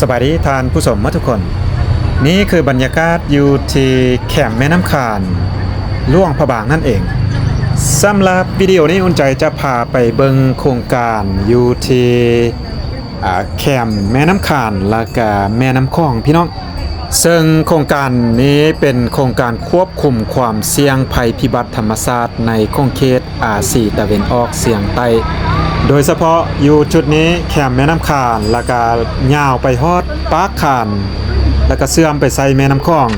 สวัสดีท่านผู้ชมทุกคนนี่คือบรรยากาศอยู่ที่แคมป์แม่น้ำคานล่วงพระบางนั่นเองสำหรับวิดีโอนี้อุ่นใจจะพาไปเบิ่งโครงการอยู่ที่แคมป์แม่น้ำคานและก็แม่น้ำคลองพี่น้องซึ่งโครงการนี้เป็นโครงการควบคุมความเสี่ยงภัยพิบัติธรรมชาติในขอบเขตอาซีตะวันออกเฉียงใต้โดยเฉพาะอยู่จุดนี้แคมป์แม่น้ำคานแล้วก็ยาวไปฮอดปากคานแล้วก็เชื่อมไปใส่แม่น้ำคลอง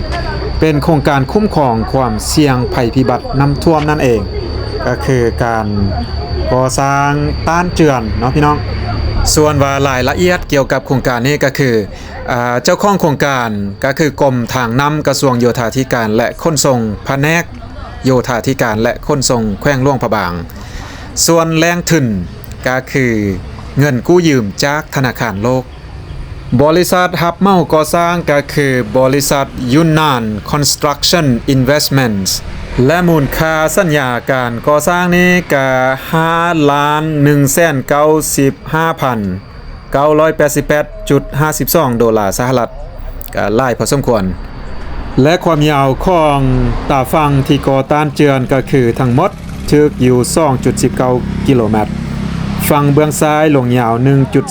เป็นโครงการคุ้มครองความเสี่ยงภัยพิบัติน้ำท่วมนั่นเองก็คือการก่อสร้างต้านเจือนเนาะพี่น้องส่วนว่ารายละเอียดเกี่ยวกับโครงการนี้ก็คือเจ้าของโครงการก็คือกรมทางน้ำกระทรวงโยธาธิการและขนส่งแผนกโยธาธิการและขนส่งแขวงหลวงพระบางส่วนแรงทุนก็คือเงินกู้ยืมจากธนาคารโลกบริษัทฮับเมาก่อสร้างก็คือบริษัทยุนนาน Construction Investments และมูลค่าสัญญาการก่อสร้างนี้ก็$5,195,988.52 ดอลลาร์สหรัฐก็หลายพอสมควรและความยาวของตาฝั่งที่ก่อต้านเจือนก็คือทั้งหมดถึกอยู่ 2.19 กิโลเมตรฝั่งเบื้องซ้ายลงยาว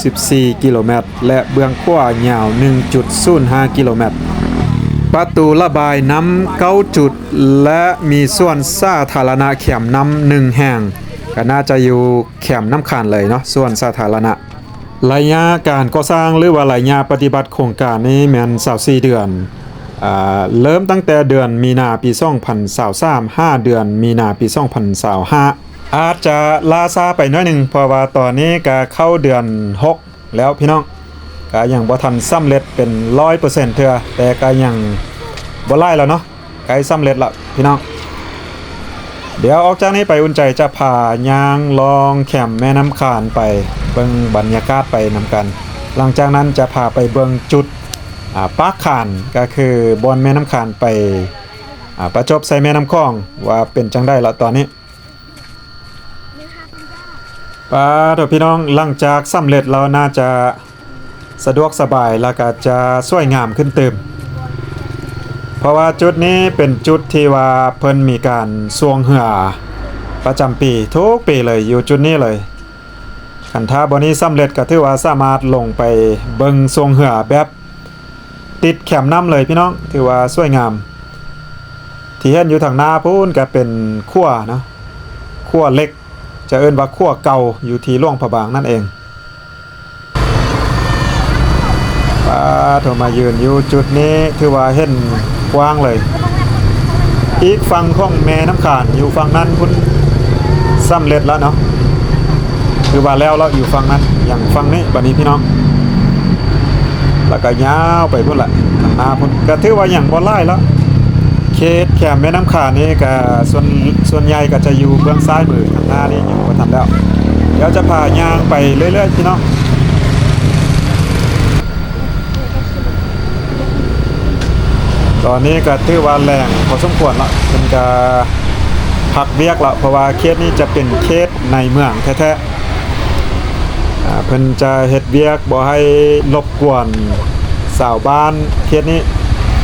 1.14 กิโลเมตรและเบื้องขวายาว 1.05 กิโลเมตรประตูระบายน้ำ9จุดและมีส่วนสาธารณะแคมป์น้ำ1แห่งก็น่าจะอยู่แคมป์น้ำคานเลยเนาะส่วนสาธารณะระยะการก่อสร้างหรือว่าระยะปฏิบัติโครงการนี้แม่น24เดือนเริ่มตั้งแต่เดือนมีนาปี2023 5เดือนมีนาปี2025อาจจะลาซาไปหน่อยหนึ่งเพราะว่าตอนนี้ก็เข้าเดือน6แล้วพี่น้องก็ยังบ่ทันสำเร็จเป็น 100% เทื่อแต่ก็ยังบ่ไล่แล้วเนาะใกล้สำเร็จแล้วพี่น้องเดี๋ยวออกจากนี้ไปอุ่นใจจะพาย่างลองแคมป์แม่น้ำคานไปเบิ่งบรรยากาศไปนำกันหลังจากนั้นจะพาไปเบิ่งจุดปากคานก็คือบนแม่น้ำคานไปประจบใส่แม่น้ำคลองว่าเป็นจังได้ละตอนนี้ป้าเถอะพี่น้องหลังจากสำเร็จเราน่าจะสะดวกสบายแล้วก็จะสวยงามขึ้นเติมเพราะว่าจุดนี้เป็นจุดที่ว่าเพิ่นมีการสวงเหือประจำปีทุกปีเลยอยู่จุดนี้เลยคันถ้าบ่นี้สำเร็จก็ถือว่าสามารถลงไปเบิ่งสวงเหือแบบติดแคมป์น้ำเลยพี่น้องถือว่าสวยงามที่เห็นอยู่ทางหน้าพูนก็เป็นขั้วเนาะขั้วเล็กจะเอิ้นว่าขั้วเก่าอยู่ที่หลวงพระบางนั่นเองป้าโทรมายืนอยู่จุดนี้ถือว่าเห็นกว้างเลยอีกฝั่งของแม่น้ำคานอยู่ฝั่งนั้นคุณสำเร็จแล้วเนาะคือว่าแล้วอยู่ฝั่งนั้นอย่างฝั่งนี้บัดนี้พี่น้องแล้วก็ยาวไปพุ่นละทางหน้าพุ่นก็ถือว่าอย่างบ่หลายแล้วเขตแคมป์แม่น้ำคานนี่ก็ส่วนใหญ่ก็จะอยู่เบื้องซ้ายมือทางหน้านี่ยังบ่ทันแล้วเดี๋ยวจะพาย่างไปเรื่อยๆพี่น้องตอนนี้ก็ถือว่าแรงพอสมควรละเพิ่นก็พักเวียกละเพราะว่าเขตนี้จะเป็นเขตในเมืองแท้ๆเพิ่นจะเฮ็ดเวียกบ่ให้รบกวนชาวบ้านเขตนี้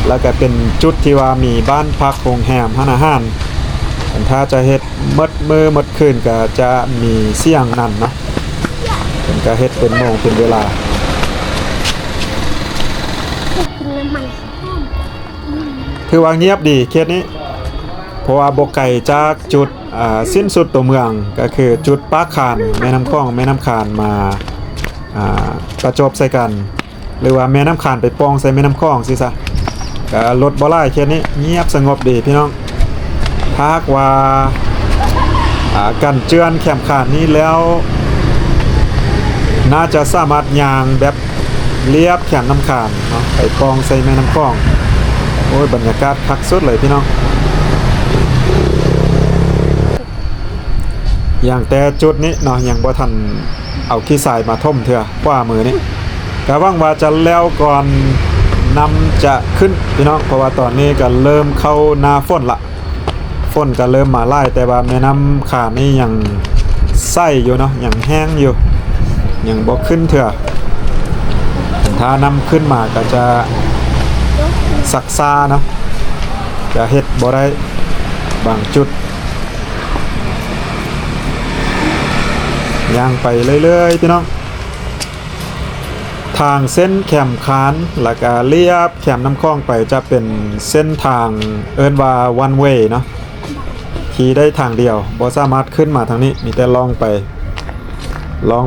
แล้วก็เป็นจุดที่ว่ามีบ้านพักโรงแรมร้านอาหารถ้าจะเฮ็ดมืดมื้อมืดคืนก็จะมีเสียงนั่นเนาะเพิ่นก็เฮ็ดเป็นโมงเป็นเวลาคือว่าเงียบดีเขตนี้เพราะว่าบ่ไกลจากจุดสิ้นสุดตัวเมืองก็คือจุดปากคานแม่น้ำคลองแม่น้ำคานมาประจบใส่กันหรือว่าแม่น้ำคานไปปองใส่แม่น้ำคลองสิซะก็รถบ่หลายเขตนี้เงียบสงบดีพี่น้องถ้าว่ากันเจือนแคมป์คานนี้แล้วน่าจะสามารถย่างแบบเรียบแคมป์น้ำคานเนาะไปปองใส่แม่น้ำคลองโอ้ยบรรยากาศคักสุดเลยพี่น้องอย่างแต่จุดนี้เนาะยังบ่ทันเอาขี้ทรายมาท่มเถื่อกว่ามือนี้ก็หวังว่าจะแล้วก่อนน้ำจะขึ้นพี่น้องเพราะว่าตอนนี้ก็เริ่มเข้าหน้าฝนละฝนก็เริ่มมาไล่แต่ว่าแม่น้ำคานนี่ยังใสอยู่เนาะยังแห้งอยู่ยังบ่ขึ้นเถื่อถ ถ้านำขึ้นมาก็จะสักซาเนาะจะเฮ็ดบ่ได้บางจุดย่างไปเรื่อยๆพี่น้องทางเส้นแคมคานแล้วก็เลียบแคมน้ำคลองไปจะเป็นเส้นทางเอิ้นว่า one way เนาะขี่ได้ทางเดียวบ่สามารถขึ้นมาทางนี้มีแต่ลอง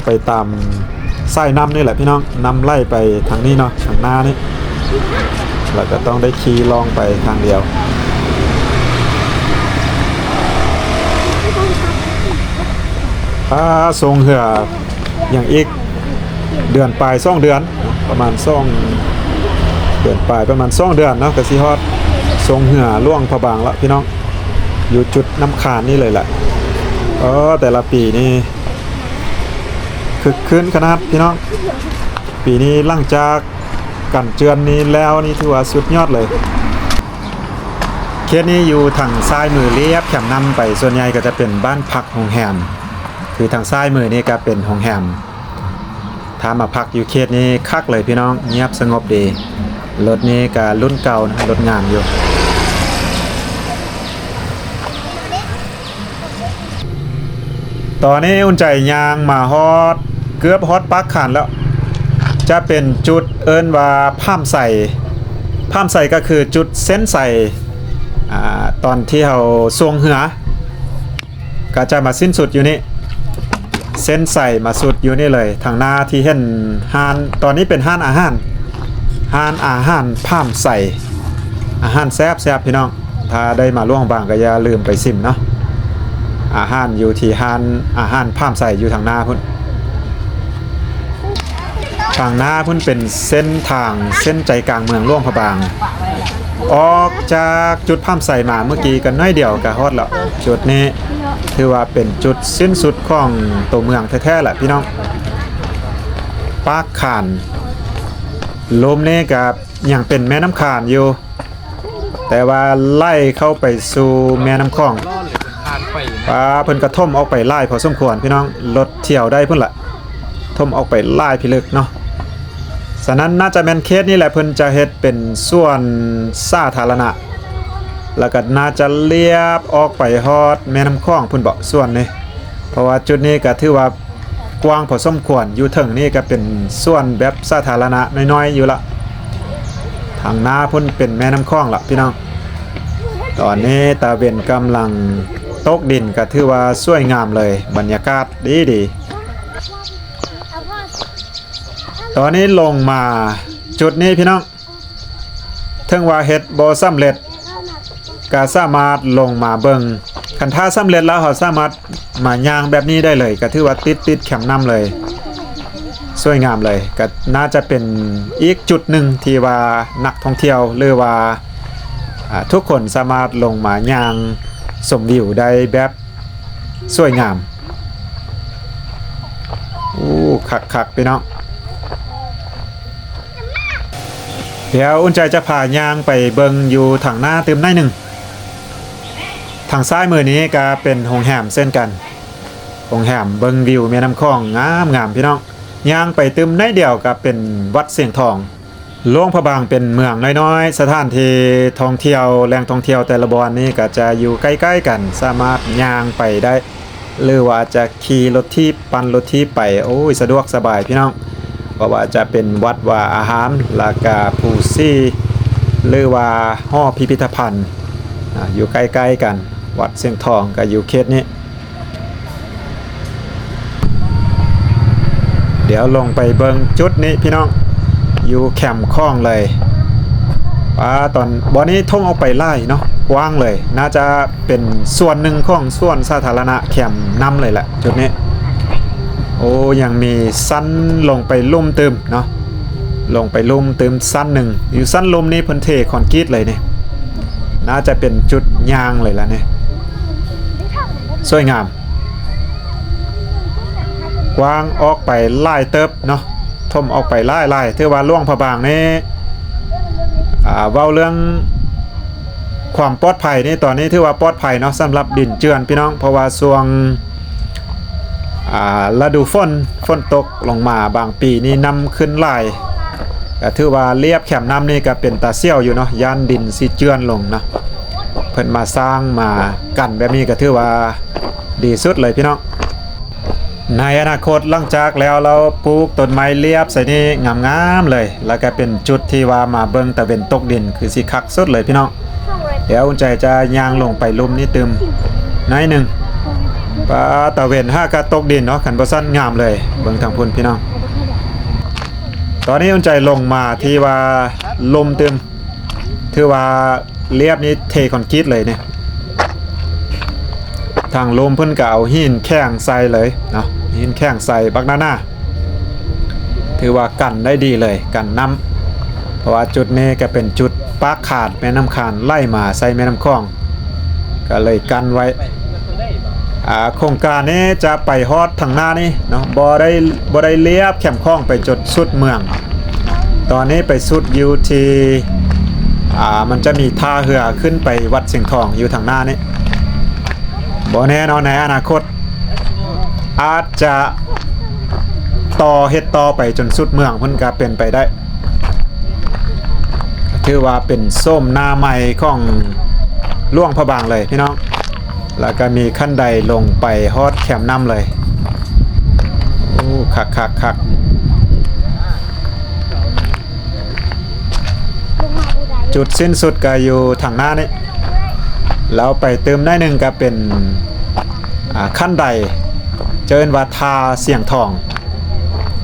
ไปตามสายน้ำนี่แหละพี่น้องนำไล่ไปทางนี้เนาะทางหน้านี่แล้วก็ต้องได้ขี่ลองไปทางเดียวทรงเหืออย่างอีกเดือนปลาย2 เดือนประมาณ2เดือนปลายประมาณ2 เดือนเนาะก็สิฮอดทรงเหือล่วงพระบางละพี่น้องอยู่จุดน้ำคานนี่เลยแหละแต่ละปีนี่คึกคืนขนาดพี่น้องปีนี้หลังจากกันเจือนนี้แล้วนี่ถือว่าสุดยอดเลยเขตนี้อยู่ทางซ้ายมือเลียบแคมนำไปส่วนใหญ่ก็จะเป็นบ้านพักโรงแรมคือทางซ้ายมือนี่ก็เป็นโรงแรมถ้ามาพักอยู่เขตนี้คักเลยพี่น้องเงียบสงบดีรถนี้ก็รุ่นเก่านะรถงามอยู่ตอนนี้อุ่นใจยางมาฮอดเกือบฮอดปักขันแล้วจะเป็นจุดเอิ้นว่าผ้ามใส่ก็คือจุดเส้นใส่ตอนที่เราทรงเหือก็จะมาสิ้นสุดอยู่นี่เส้นใส่มาสุดอยู่นี่เลยทางหน้าที่เห็นห้านตอนนี้เป็นห้านอาหารผ้ามใส่อาหารแซ่บพี่น้องถ้าได้มาล่วงบางก็อย่าลืมไปซิมเนาะอาหารอยู่ที่ห้านอาหารผ้ามใส่อยู่ทางหน้าพุ่นทางหน้าพุ่นเป็นเส้นทางเส้นใจกลางเมืองล่วงพระบางออกจากจุดผ้ามใส่มาเมื่อกี้กันน้อยเดียวก็ฮอดแล้วจุดนี้ถือว่าเป็นจุดสิ้นสุดของตัวเมืองแท้ๆแหละพี่น้องปากขานลมนี่กับยังเป็นแม่น้ำขานอยู่แต่ว่าไล่เข้าไปสู่แม่น้ำคลองเพิ่นกระท่มออกไปไล่พอสมควรพี่น้องรถเที่ยวได้เพิ่นละท่มออกไปไล่พิลึกเนาะฉะนั้นน่าจะแม่นเคสนี่แหละเพิ่นจะเฮ็ดเป็นส่วนสาธารณะแล้วก็น่าจะเลียบออกไปฮอดแม่น้ำคลองพุ่นเบาะส่วนนี้เพราะว่าจุดนี้ก็ถือว่ากว้างพอสมควรอยู่ถึงนี่ก็เป็นส่วนแบบสาธารณะน้อยๆอยู่ละทางหน้าพุ่นเป็นแม่น้ำคลองละพี่น้องตอนนี้ตาเวนกำลังตกดินก็ถือว่าสวยงามเลยบรรยากาศดีตอนนี้ลงมาจุดนี้พี่น้องถึงว่าเฮ็ดบ่สำเร็จก็สามารถลงมาเบิ่งคันถ้าสำเร็จแล้วเขาสามารถมาย่างแบบนี้ได้เลยก็ถือว่าติดแคมป์น้ำเลยสวยงามเลยก็น่าจะเป็นอีกจุดหนึ่งที่ว่านักท่องเที่ยวหรือว่าทุกคนสามารถลงมาย่างชมวิวได้แบบสวยงามคักพี่น้องเดี๋ยวอุ่นใจจะพาย่างไปเบิงอยู่ทางหน้าเติมได้หนึ่งทางซ้ายมือนี้ก็เป็นโรงแรมเส้นกันโรงแรมเบิงวิวแม่น้ำคลองงามพี่น้องย่างไปเติมได้เดียวก็เป็นวัดเสียงทองหลวงพระบางเป็นเมืองน้อยๆสถานที่ท่องเที่ยวแหล่งท่องเที่ยวแต่ละบอนนี้ก็จะอยู่ใกล้ๆกันสามารถย่างไปได้หรือว่าจะขี่รถที่ปั่นรถที่ไปโอ้ยสะดวกสบายพี่น้องเพราะว่าจะเป็นวัดว่าอาหารลากาภูซี่หรือว่าห้อพิพิธภัณฑ์อยู่ใกล้ๆกันวัดเสียงทองก็อยู่เขตนี้เดี๋ยวลงไปเบิงจุดนี้พี่น้องอยู่แคมป์คลองเลยตอนบ่อนี้ท่งออกไปไล่เนาะกว้างเลยน่าจะเป็นส่วนหนึ่งของส่วนสาธารณะแคมป์นำเลยแหละจุดนี้โอ้ยังมีสั้นลงไปลุ่มตึมเนาะลงไปลุ่มตึมสั้นหนึ่งอยู่สั้นลุ่มนี้เพิ่นเทคอนกรีตเลยเนี่ยน่าจะเป็นจุดยางเลยล่ะเนี่ยสวยงามกว้างออกไปไล่เติบเนาะท่มออกไปไล่ถือว่าล่วงพระบางนี่เว้าเรื่องความปลอดภัยนี่ตอนนี้ถือว่าปลอดภัยเนาะสำหรับดินเจือนพี่น้องเพราะว่าช่วงฤดูฝนตกลงมาบางปีนี่นำขึ้นหลาย ก็ถือว่าเรียบแคมน้ำนี่ก็เป็นตาเซี่ยวอยู่เนาะย่านดินสิเจือนลงเนาะเพิ่นมาสร้างมากันแบบนี้ก็ถือว่าดีสุดเลยพี่น้องในอนาคตหลังจากแล้วเราปลูกต้นไม้เรียบใส่นี่งามๆเลยแล้วก็เป็นจุดที่ว่ามาเบิ่งตะเวนตกดินคือสิคักสุดเลยพี่น้องเดี๋ยวอุ่นใจจะย่างลงไปลุ่มนี่ตึมน้อยหนึ่งปลาตะเวนห้ากะตกดินเนาะขันบ่สั้นงามเลยเบิ่งทางพุ่นพี่น้องตอนนี้อุ่นใจลงมาที่ว่าลมตึมถือว่าเรียบนี้เทคอนกรีตเลยเนี่ยทางลมเพิ่นก็เอาหินแข้งใส่เลยเนาะหินแข้งใส่บักหน้าถือว่ากันได้ดีเลยกันน้ำเพราะว่าจุดนี้ก็เป็นจุดปากขาดแม่น้ำคานไล่มาใส่แม่น้ำคลองก็เลยกันไว้โครงการนี้จะไปฮอดทางหน้านี่เนาะบ่ได้เลียบแคมคลองไปจดสุดเมืองตอนนี้ไปสุดอยู่ที่มันจะมีท่าเรือขึ้นไปวัดเสียงทองอยู่ทางหน้านี่บ่แน่นอนในอนาคตอาจจะต่อเฮ็ดต่อไปจนสุดเมืองเพิ่นก็เป็นไปได้ถือว่าเป็นส้มหน้าใหม่ของหลวงพระบางเลยพี่น้องแล้วก็มีขั้นใดลงไปฮอดแคมน้ำเลยโอ้คักจุดสิ้นสุดก็อยู่ทางหน้านี่แล้วไปเติมได้หนึ่งก็เป็นขั้นใดเจิญว่าทาเสียงทอง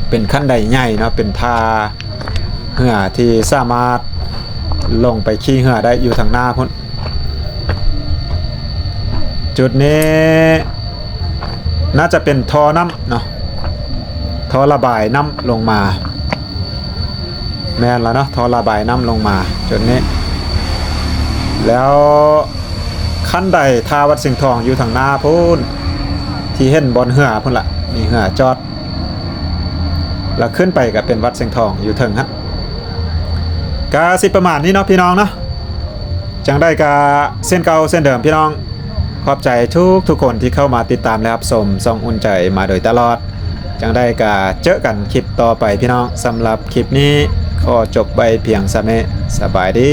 เป็นขั้นใดใหญ่เนาะเป็นทาเหือที่สามารถลงไปขี่เหือได้อยู่ทางหน้าพุ่นจุดนี้น่าจะเป็นท่อน้ำเนาะท่อระบายน้ำลงมาแม่นแล้วเนาะท่อระบายน้ำลงมาจุดนี้แล้วขั้นใดทาวัดสิงห์ทองอยู่ทางหน้าพุ่นที่เห็นบนเหือพุ่นละมีเหือจอดแล้วขึ้นไปก็เป็นวัดสิงห์ทองอยู่เทิงฮะกาสิประมาณนี้เนาะพี่น้องเนาะจังได้กาเส้นเก่าเส้นเดิมพี่น้องขอบใจทุกคนที่เข้ามาติดตามและรับชมส่องอุ่นใจมาโดยตลอดจังได้กาเจอกันคลิปต่อไปพี่น้องสำหรับคลิปนี้ขอจบไปเพียงซะแม่สบายดี